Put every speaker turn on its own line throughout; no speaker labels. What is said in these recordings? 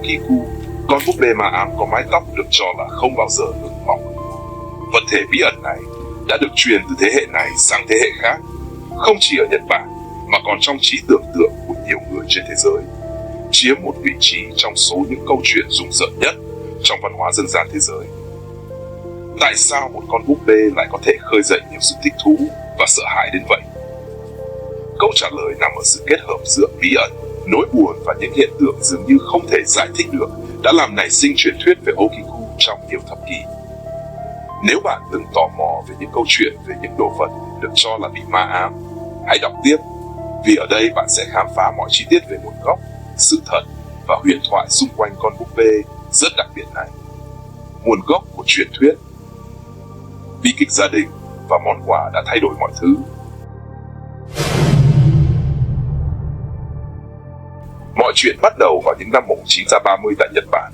Okiku, con búp bê ma ám có mái tóc được cho là không bao giờ ngừng mọc. Vật thể bí ẩn này đã được truyền từ thế hệ này sang thế hệ khác, không chỉ ở Nhật Bản mà còn trong trí tưởng tượng của nhiều người trên thế giới, chiếm một vị trí trong số những câu chuyện rùng rợn nhất trong văn hóa dân gian thế giới. Tại sao một con búp bê lại có thể khơi dậy nhiều sự thích thú và sợ hãi đến vậy? Câu trả lời nằm ở sự kết hợp giữa bí ẩn, nỗi buồn và những hiện tượng dường như không thể giải thích được đã làm nảy sinh truyền thuyết về Okiku trong nhiều thập kỷ. Nếu bạn từng tò mò về những câu chuyện về những đồ vật được cho là bị ma ám, hãy đọc tiếp, vì ở đây bạn sẽ khám phá mọi chi tiết về nguồn gốc, sự thật và huyền thoại xung quanh con búp bê rất đặc biệt này. Nguồn gốc của truyền thuyết, bi kịch gia đình và món quà đã thay đổi mọi thứ. Mọi chuyện bắt đầu vào những năm 1930 tại Nhật Bản,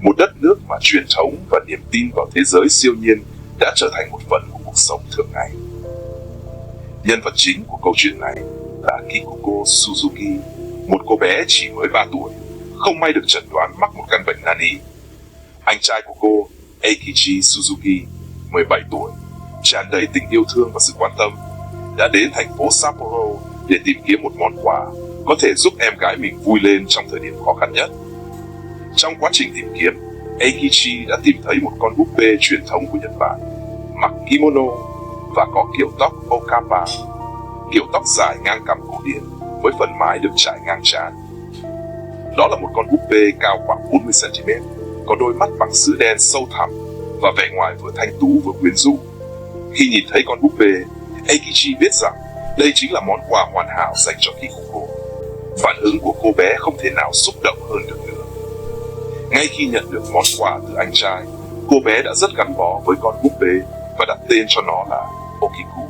một đất nước mà truyền thống và niềm tin vào thế giới siêu nhiên đã trở thành một phần của cuộc sống thường ngày. Nhân vật chính của câu chuyện này là Kikuko Suzuki, một cô bé chỉ mới 3 tuổi, không may được chẩn đoán mắc một căn bệnh nan y. Anh trai của cô, Eikichi Suzuki, 17 tuổi, tràn đầy tình yêu thương và sự quan tâm, đã đến thành phố Sapporo để tìm kiếm một món quà có thể giúp em gái mình vui lên trong thời điểm khó khăn nhất. Trong quá trình tìm kiếm, Eikichi đã tìm thấy một con búp bê truyền thống của Nhật Bản, mặc kimono và có kiểu tóc okapa, kiểu tóc dài ngang cằm cổ điển với phần mái được trải ngang trán. Đó là một con búp bê cao khoảng 40 cm, có đôi mắt bằng sữa đen sâu thẳm và vẻ ngoài vừa thanh tú vừa quyến rũ. Khi nhìn thấy con búp bê, Eikichi biết rằng đây chính là món quà hoàn hảo dành cho Kikuko. Phản ứng của cô bé không thể nào xúc động hơn được nữa. Ngay khi nhận được món quà từ anh trai, cô bé đã rất gắn bó với con búp bê và đặt tên cho nó là Okiku.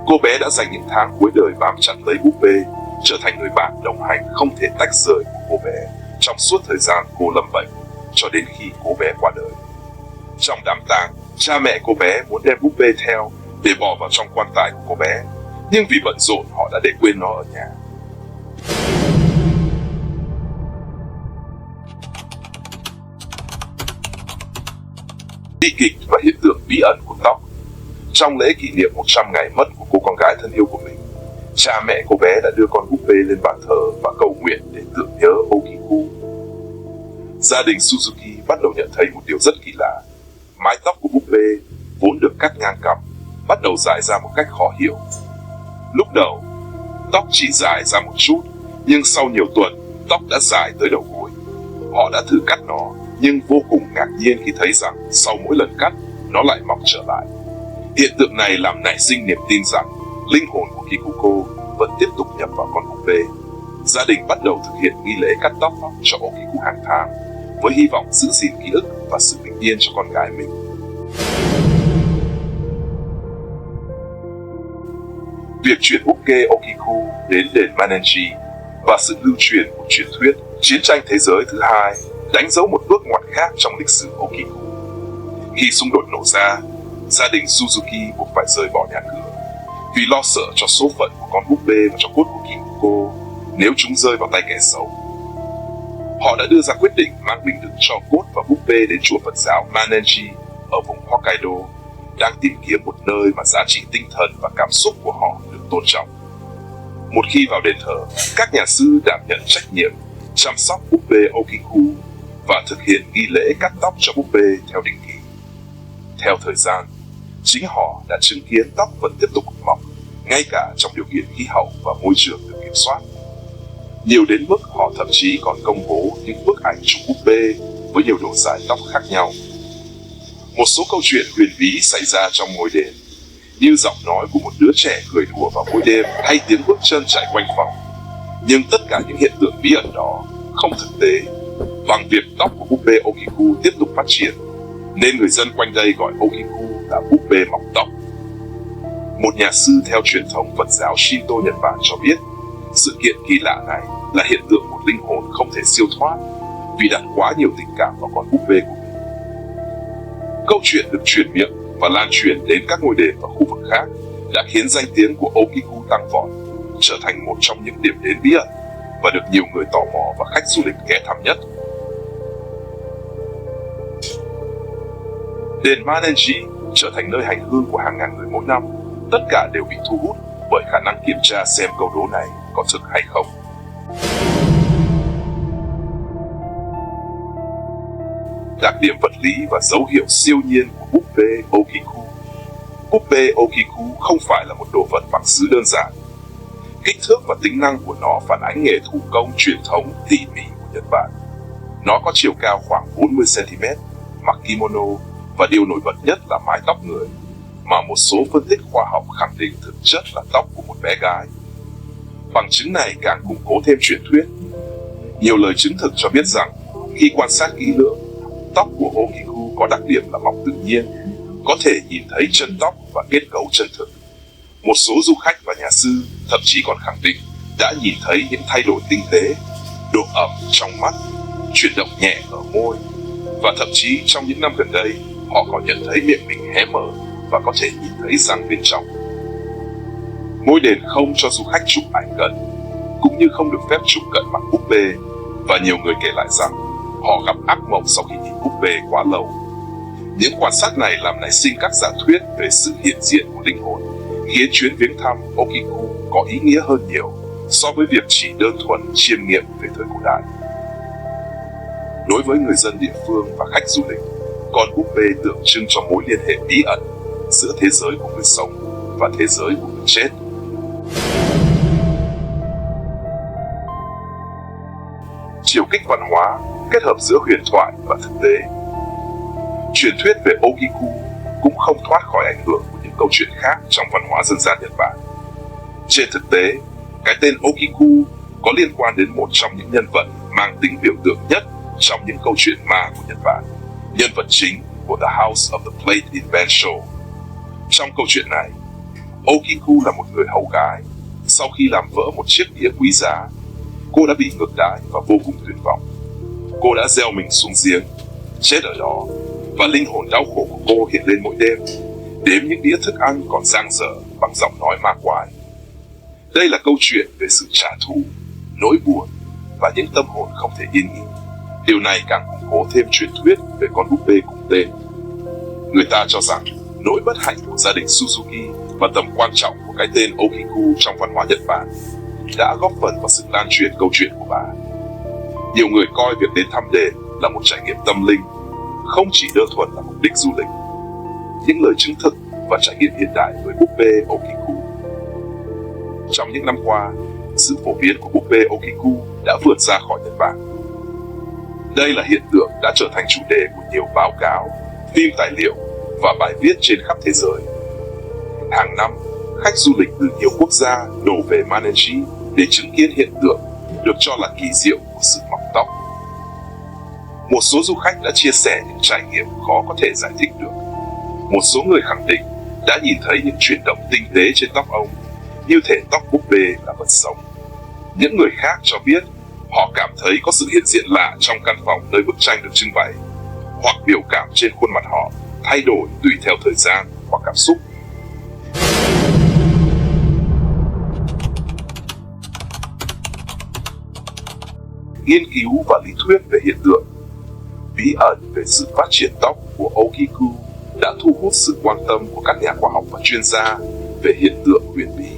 Cô bé đã dành những tháng cuối đời bám chặt lấy búp bê, trở thành người bạn đồng hành không thể tách rời của cô bé trong suốt thời gian cô lâm bệnh, cho đến khi cô bé qua đời. Trong đám tang, cha mẹ cô bé muốn đem búp bê theo để bỏ vào trong quan tài của cô bé, nhưng vì bận rộn họ đã để quên nó ở nhà. Bi kịch và hiện tượng bí ẩn của tóc. Trong lễ kỷ niệm 100 ngày mất của cô con gái thân yêu của mình, cha mẹ cô bé đã đưa con búp bê lên bàn thờ và cầu nguyện để tưởng nhớ Okiku. Gia đình Suzuki bắt đầu nhận thấy một điều rất kỳ lạ. Mái tóc của búp bê, vốn được cắt ngang cằm, bắt đầu dài ra một cách khó hiểu. Lúc đầu, tóc chỉ dài ra một chút, nhưng sau nhiều tuần, tóc đã dài tới đầu gối. Họ đã thử cắt nó, nhưng vô cùng ngạc nhiên khi thấy rằng sau mỗi lần cắt, nó lại mọc trở lại. Hiện tượng này làm nảy sinh niềm tin rằng linh hồn của Kikuko vẫn tiếp tục nhập vào con búp bê. Gia đình bắt đầu thực hiện nghi lễ cắt tóc cho Okiku hàng tháng, với hy vọng giữ gìn ký ức và sự bình yên cho con gái mình. Việc chuyển búp bê Okiku đến đền Manenji và sự lưu truyền của truyền thuyết chiến tranh thế giới thứ hai đánh dấu một bước ngoặt khác trong lịch sử Okiku. Khi xung đột nổ ra, gia đình Suzuki buộc phải rời bỏ nhà cửa vì lo sợ cho số phận của con búp bê và cho cốt của Kikuko nếu chúng rơi vào tay kẻ xấu. Họ đã đưa ra quyết định mang bình đựng tro cốt và búp bê đến chùa Phật giáo Manenji ở vùng Hokkaido, đang tìm kiếm một nơi mà giá trị tinh thần và cảm xúc của họ được tôn trọng. Một khi vào đền thờ, các nhà sư đảm nhận trách nhiệm chăm sóc búp bê Okiku và thực hiện nghi lễ cắt tóc cho búp bê theo định kỳ. Theo thời gian, chính họ đã chứng kiến tóc vẫn tiếp tục mọc, ngay cả trong điều kiện khí hậu và môi trường được kiểm soát. Nhiều đến mức họ thậm chí còn công bố những bức ảnh chụp búp bê với nhiều độ dài tóc khác nhau. Một số câu chuyện huyền bí xảy ra trong ngôi đền, như giọng nói của một đứa trẻ cười đùa vào mỗi đêm hay tiếng bước chân chạy quanh phòng. Nhưng tất cả những hiện tượng bí ẩn đó không thực tế, bằng việc tóc của búp bê Okiku tiếp tục phát triển, nên người dân quanh đây gọi Okiku là búp bê mọc tóc. Một nhà sư theo truyền thống Phật giáo Shinto Nhật Bản cho biết, sự kiện kỳ lạ này là hiện tượng một linh hồn không thể siêu thoát vì đặt quá nhiều tình cảm vào con búp bê của mình. Câu chuyện được truyền miệng và lan truyền đến các ngôi đền và khu vực khác đã khiến danh tiếng của Okiku tăng vọt, trở thành một trong những điểm đến bí ẩn và được nhiều người tò mò và khách du lịch ghé thăm nhất. Đền Manenji trở thành nơi hành hương của hàng ngàn người mỗi năm. Tất cả đều bị thu hút bởi khả năng kiểm tra xem câu đố này có thực hay không. Đặc điểm vật lý và dấu hiệu siêu nhiên của búp bê Okiku. Búp bê Okiku không phải là một đồ vật bằng sứ đơn giản. Kích thước và tính năng của nó phản ánh nghề thủ công truyền thống tỉ mỉ của Nhật Bản. Nó có chiều cao khoảng 40 cm, mặc kimono và điều nổi bật nhất là mái tóc người, mà một số phân tích khoa học khẳng định thực chất là tóc của một bé gái. Bằng chứng này càng củng cố thêm truyền thuyết. Nhiều lời chứng thực cho biết rằng khi quan sát kỹ lưỡng, tóc của Okiku có đặc điểm là mọc tự nhiên, có thể nhìn thấy chân tóc và kết cấu chân thực. Một số du khách và nhà sư thậm chí còn khẳng định đã nhìn thấy những thay đổi tinh tế, độ ẩm trong mắt, chuyển động nhẹ ở môi, và thậm chí trong những năm gần đây họ còn nhận thấy miệng mình hé mở và có thể nhìn thấy răng bên trong. Ngôi đền không cho du khách chụp ảnh gần, cũng như không được phép chụp cận mặt búp bê, và nhiều người kể lại rằng họ gặp ác mộng sau khi nhìn búp bê quá lâu. Những quan sát này làm nảy sinh các giả thuyết về sự hiện diện của linh hồn, khiến chuyến viếng thăm Okiku có ý nghĩa hơn nhiều so với việc chỉ đơn thuần chiêm nghiệm về thời cổ đại. Đối với người dân địa phương và khách du lịch, con búp bê tượng trưng cho mối liên hệ bí ẩn giữa thế giới của người sống và thế giới của người chết. Chiều kích văn hóa kết hợp giữa huyền thoại và thực tế. Truyền thuyết về Okiku cũng không thoát khỏi ảnh hưởng của những câu chuyện khác trong văn hóa dân gian Nhật Bản. Trên thực tế, cái tên Okiku có liên quan đến một trong những nhân vật mang tính biểu tượng nhất trong những câu chuyện ma của Nhật Bản, nhân vật chính của The House of the Plate in Bensho. Trong câu chuyện này, Okiku là một người hầu gái. Sau khi làm vỡ một chiếc đĩa quý giá, cô đã bị ngược đãi và vô cùng tuyệt vọng. Cô đã gieo mình xuống giếng, chết ở đó, và linh hồn đau khổ của cô hiện lên mỗi đêm, đếm những đĩa thức ăn còn dang dở bằng giọng nói ma quái. Đây là câu chuyện về sự trả thù, nỗi buồn và những tâm hồn không thể yên nghỉ. Điều này càng củng cố thêm truyền thuyết về con búp bê cùng tên. Người ta cho rằng nỗi bất hạnh của gia đình Suzuki và tầm quan trọng của cái tên Okiku trong văn hóa Nhật Bản đã góp phần vào sự lan truyền câu chuyện của bà. Nhiều người coi việc đến thăm đền là một trải nghiệm tâm linh, không chỉ đơn thuần là mục đích du lịch. Những lời chứng thực và trải nghiệm hiện đại với búp bê Okiku. Trong những năm qua, sự phổ biến của búp bê Okiku đã vượt ra khỏi Nhật Bản. Đây là hiện tượng đã trở thành chủ đề của nhiều báo cáo, phim tài liệu và bài viết trên khắp thế giới. Hàng năm, khách du lịch từ nhiều quốc gia đổ về Manenji để chứng kiến hiện tượng được cho là kỳ diệu của sự mọc tóc. Một số du khách đã chia sẻ những trải nghiệm khó có thể giải thích được. Một số người khẳng định đã nhìn thấy những chuyển động tinh tế trên tóc ông, như thể tóc búp bê là vật sống. Những người khác cho biết họ cảm thấy có sự hiện diện lạ trong căn phòng nơi bức tranh được trưng bày, hoặc biểu cảm trên khuôn mặt họ thay đổi tùy theo thời gian hoặc cảm xúc. Nghiên cứu và lý thuyết về hiện tượng bí ẩn về sự phát triển tóc của Okiku đã thu hút sự quan tâm của các nhà khoa học và chuyên gia về hiện tượng huyền bí.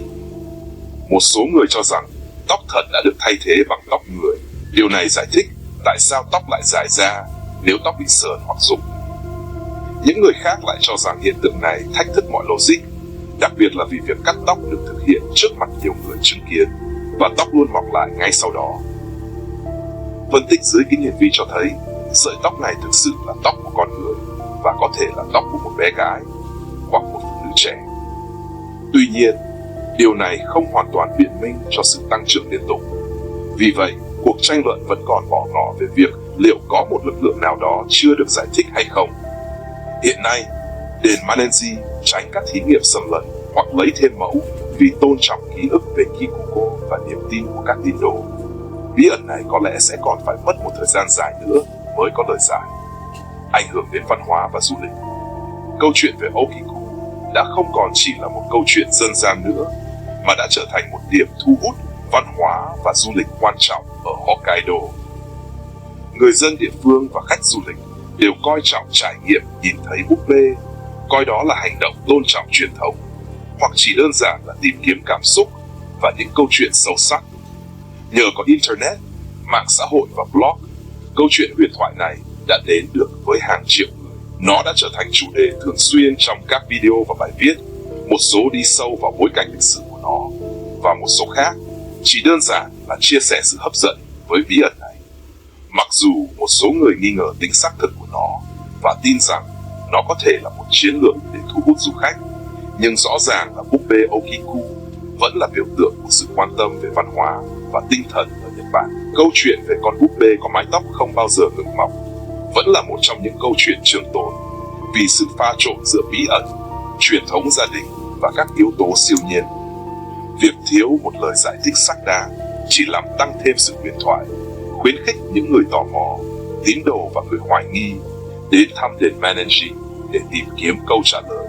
Một số người cho rằng tóc thật đã được thay thế bằng tóc người. Điều này giải thích tại sao tóc lại dài ra nếu tóc bị sờn hoặc rụng. Những người khác lại cho rằng hiện tượng này thách thức mọi logic, đặc biệt là vì việc cắt tóc được thực hiện trước mặt nhiều người chứng kiến và tóc luôn mọc lại ngay sau đó. Phân tích dưới kính hiển vi cho thấy sợi tóc này thực sự là tóc của con người và có thể là tóc của một bé gái hoặc một phụ nữ trẻ. Tuy nhiên, điều này không hoàn toàn biện minh cho sự tăng trưởng liên tục. Vì vậy, cuộc tranh luận vẫn còn bỏ ngỏ về việc liệu có một lực lượng nào đó chưa được giải thích hay không. Hiện nay, đền Manenji tránh các thí nghiệm xâm lấn hoặc lấy thêm mẫu vì tôn trọng ký ức về Kikuko và niềm tin của các tín đồ. Bí ẩn này có lẽ sẽ còn phải mất một thời gian dài nữa mới có lời giải. Ảnh hưởng đến văn hóa và du lịch. Câu chuyện về Okiku đã không còn chỉ là một câu chuyện dân gian nữa, mà đã trở thành một điểm thu hút văn hóa và du lịch quan trọng ở Hokkaido. Người dân địa phương và khách du lịch đều coi trọng trải nghiệm nhìn thấy búp bê, coi đó là hành động tôn trọng truyền thống, hoặc chỉ đơn giản là tìm kiếm cảm xúc và những câu chuyện sâu sắc. Nhờ có Internet, mạng xã hội và blog, câu chuyện huyền thoại này đã đến được với hàng triệu người. Nó đã trở thành chủ đề thường xuyên trong các video và bài viết, một số đi sâu vào bối cảnh lịch sử của nó, và một số khác chỉ đơn giản là chia sẻ sự hấp dẫn với bí ẩn này. Mặc dù một số người nghi ngờ tính xác thực của nó và tin rằng nó có thể là một chiến lược để thu hút du khách, nhưng rõ ràng là búp bê Okiku vẫn là biểu tượng của sự quan tâm về văn hóa và tinh thần ở Nhật Bản. Câu chuyện về con búp bê có mái tóc không bao giờ ngừng mọc vẫn là một trong những câu chuyện trường tồn vì sự pha trộn giữa bí ẩn, truyền thống gia đình và các yếu tố siêu nhiên. Việc thiếu một lời giải thích xác đáng chỉ làm tăng thêm sự huyền thoại, khuyến khích những người tò mò, tín đồ và người hoài nghi đến thăm đền Meninji để tìm kiếm câu trả lời,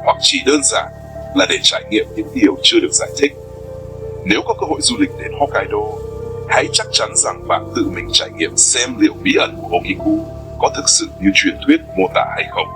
hoặc chỉ đơn giản là để trải nghiệm những điều chưa được giải thích. Nếu có cơ hội du lịch đến Hokkaido, hãy chắc chắn rằng bạn tự mình trải nghiệm xem liệu bí ẩn của Okiku có thực sự như truyền thuyết mô tả hay không.